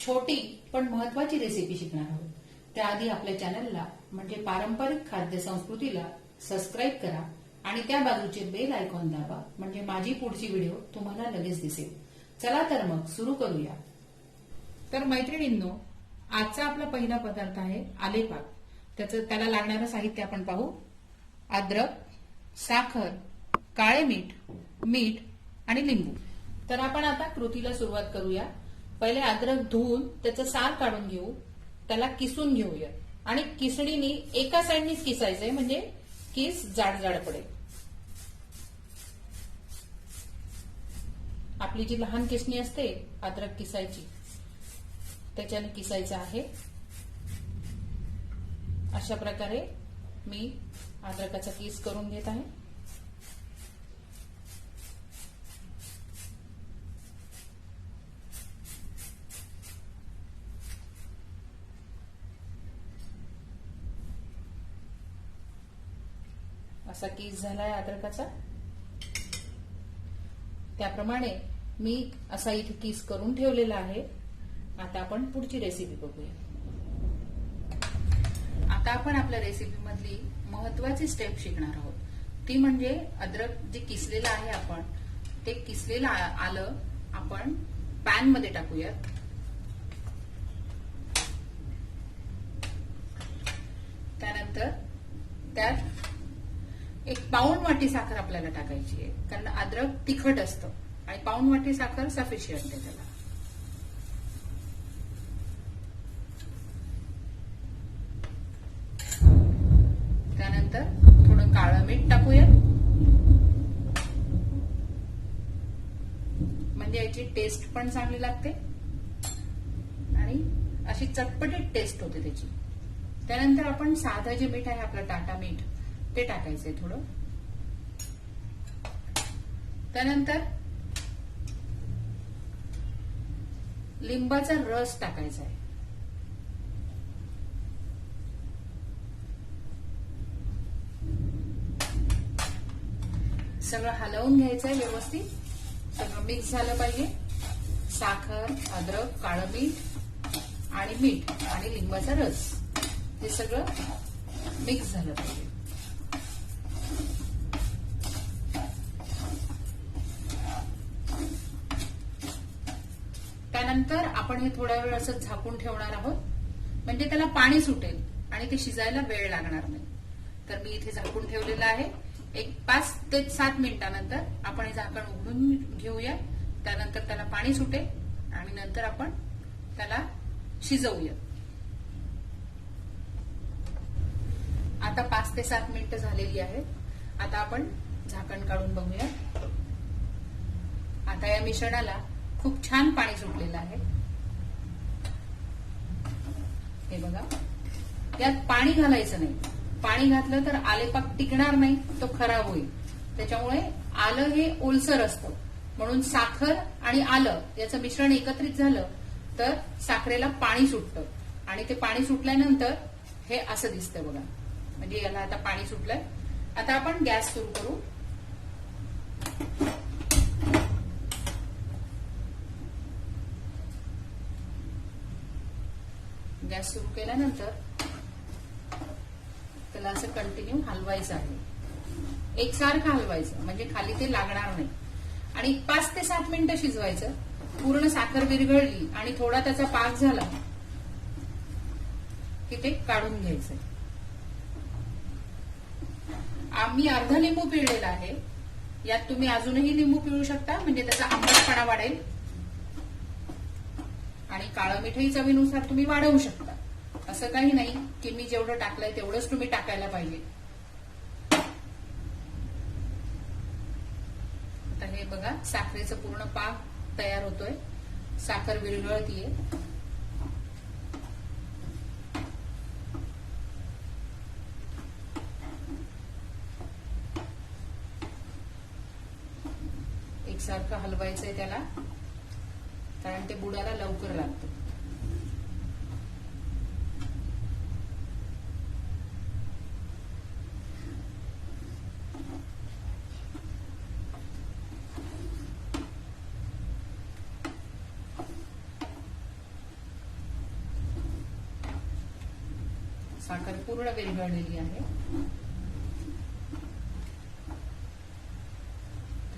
छोटी पण महत्वाची रेसिपी शिकणार आहोत. त्याआधी आपल्या चॅनलला म्हणजे पारंपरिक खाद्य संस्कृतीला सबस्क्राईब करा आणि त्या बाजूचे बेल आयकॉन दाबा म्हणजे माझी पुढची व्हिडिओ तुम्हाला लगेच दिसेल. चला तर मग सुरू करूया. तर मैत्रिणींनो, आजचा आपला पहिला पदार्थ आहे आलेपाक. त्याला लागणारं साहित्य आपण पाहू. अद्रक, साखर, काळे मीठ, मीठ आणि लिंबू. तर आपण आता कृतीला सुरुवात करूया. पहिले अद्रक धुवून त्याचं साल काढून घेऊ, त्याला किसून घेऊया आणि किसणीने एका साईडनीच किसायचंय म्हणजे किस जाड जाड पडेल. आपली जी लहान किसणी असते अद्रक किसायची त्याच्याने किसायचं आहे. अशा प्रकारे मी अद्रकाचा किस करून घेत आहे. असा किस झालाय अद्रकाचा. त्याप्रमाणे मी असा इथे किस करून ठेवलेला आहे. आता आपण पुढची रेसिपी बघूया. आता आपण आपल्या रेसिपी मधली महत्वाची स्टेप शिकणार आहोत. ती म्हणजे अद्रक जे किसलेलं आहे आपण ते किसलेलं आलं आपण पॅन मध्ये टाकूयात. त्यानंतर त्यात एक पाऊण वाटी साखर आपल्याला टाकायची आहे, कारण अद्रक तिखट असतं आणि पाऊण वाटी साखर सफिशियंट आहे त्याला. त्यानंतर थोडं काळं मीठ टाकूया म्हणजे याची टेस्ट पण चांगली लागते आणि अशी चटपटीत टेस्ट होते त्याची. त्यानंतर आपण साधं जे मीठ आहे आपलं टाटा मीठ ते टाकायचंय थोडं. त्यानंतर लिंबाचा रस टाकायचा आहे. सगळं हलवून घ्यायचंय व्यवस्थित. सगळं मिक्स झालं पाहिजे. साखर, अद्रक, काळं मीठ आणि मीठ आणि लिंबाचा रस हे सगळं मिक्स झालं पाहिजे. त्यानंतर आपण हे थोडा वेळ असं झाकून ठेवणार आहोत म्हणजे त्याला पाणी सुटेल आणि ते शिजायला वेळ लागणार नाही. तर मी इथे झाकून ठेवलेलं आहे. एक 5 ते 7 मिनिटानंतर आपण हे झाकण उघडून घेऊया. त्यानंतर त्याला पाणी सुटेल आणि नंतर आपण त्याला शिजवूया. आता 5 ते 7 मिनिटं झालेली आहेत. आता आपण झाकण काढून बघूया. आता या मिश्रणाला खूप छान पाणी सुटलेलं आहे. हे बघा, यात पाणी घालायचं नाही. पाणी घातलं तर आलेपाक टिकणार नाही, तो खराब होईल. त्याच्यामुळे आलं हे ओलसर असतं म्हणून साखर आणि आलं याचं मिश्रण एकत्रित झालं तर साखरेला पाणी सुटतं आणि ते पाणी सुटल्यानंतर हे असं दिसतं बघा. म्हणजे याला आता पाणी सुटलंय. आता आपण गॅस सुरू करू. गॅस सुरू केल्यानंतर त्याला असं कंटिन्यू हलवायचं आहे. एकसारखं हलवायचं म्हणजे खाली ते लागणार नाही आणि 5 ते 7 मिनिटं शिजवायचं. पूर्ण साखर विरघळली आणि थोडा त्याचा पाक झाला की ते काढून घ्यायचं. आम्ही अर्धा लिंबू पिळलेला आहे. यात तुम्ही अजूनही लिंबू पिळू शकता म्हणजे त्याचा आंबटपणा वाढेल आणि काळं मीठही चवीनुसार तुम्ही वाढवू शकता. असं काही नाही की मी जेवढं टाकलंय तेवढंच तुम्ही टाकायला पाहिजे. आता हे बघा, साखरेचं पूर्ण पाक तयार होतोय. साखर विरघळतीये. एकसारखं हलवायचंय त्याला कारण ते बुडाला लवकर लागतं. साखर पूर्ण विरघळलेली आहे.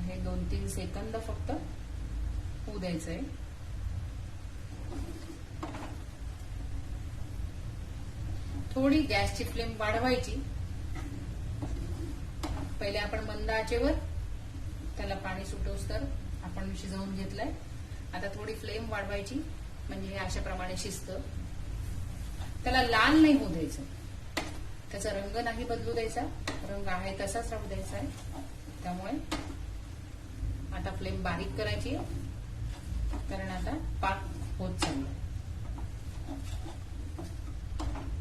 हे 2-3 सेकंद फक्त होऊ द्यायचंय. थोडी गॅसची फ्लेम वाढवायची. पहिले आपण मंद आचेवर त्याला पाणी सुटोस तर आपण शिजवून घेतलंय. आता थोडी फ्लेम वाढवायची म्हणजे हे अशा प्रमाणे शिजतं. त्याला लाल नाही होऊ द्यायचं, त्याचा रंग नाही बदलू द्यायचा, रंग आहे तसाच राहू द्यायचा आहे. त्यामुळे आता फ्लेम बारीक करायची, कारण आता पाक होत चाललाय.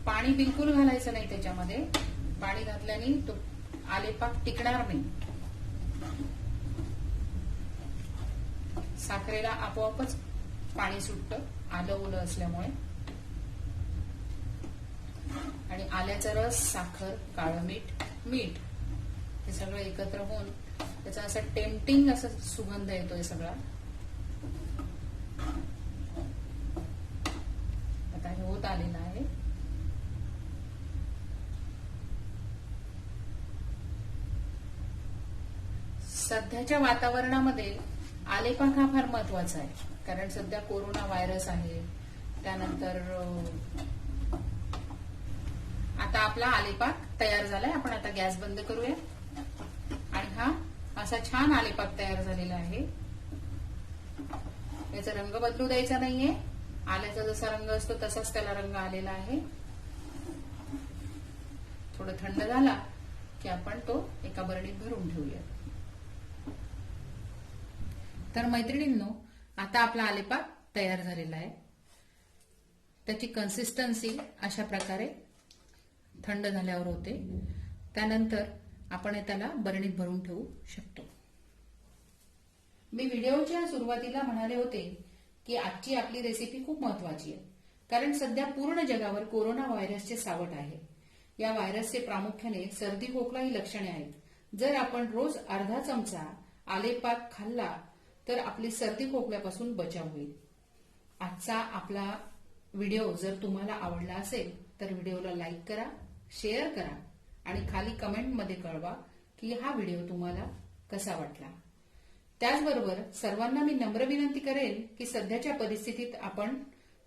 पाणी बिलकुल घालायचं नाही त्याच्यामध्ये. पाणी घातल्याने तो आलेपाक टिकणार नाही. साखरेला आपोआपच पाणी सुटतं आलं ओलं असल्यामुळे. आणि आल्याचा रस, साखर, काळं मीठ, मीठ हे सगळं एकत्र होऊन त्याचा असं टेम्पटिंग असं सुगंध येतोय सगळा. आता हे होत आलेलं आहे. सध्याच्या वातावरणामध्ये आलेपाक हा फार महत्वाचा आहे, कारण सध्या कोरोना व्हायरस आहे. त्यानंतर आता आपला आलेपाक तयार झालाय. आपण आता गॅस बंद करूया. आणि हा असा छान आलेपाक तयार झालेला आहे. याचा रंग बदलू द्यायचा नाहीये. आल्याचा जसा रंग असतो तसाच त्याला रंग आलेला आहे. थोडं थंड झाला की आपण तो एका बरणीत भरून ठेवूया. तर मैत्रिणींनो, आता आपला आलेपाक तयार झालेला आहे. त्याची कन्सिस्टन्सी अशा प्रकारे थंड झाल्यावर होते. त्यानंतर आपण त्याला बरणीत भरून ठेवू शकतो. मी व्हिडिओच्या सुरुवातीला म्हणाले होते की आजची आपली रेसिपी खूप महत्वाची आहे, कारण सध्या पूर्ण जगावर कोरोना व्हायरसचे सावट आहे. या व्हायरसचे प्रामुख्याने सर्दी खोकला ही लक्षणे आहेत. जर आपण रोज अर्धा चमचा आलेपाक खाल्ला तर आपली सर्दी खोकल्यापासून बचाव होईल. आजचा आपला व्हिडिओ जर तुम्हाला आवडला असेल तर व्हिडिओला लाईक करा, शेअर करा आणि खाली कमेंटमध्ये कळवा की हा व्हिडिओ तुम्हाला कसा वाटला. त्याचबरोबर सर्वांना मी नम्र विनंती करेन की सध्याच्या परिस्थितीत आपण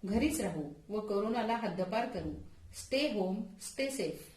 घरीच राहू व कोरोनाला हद्दपार करू. Stay home, stay safe.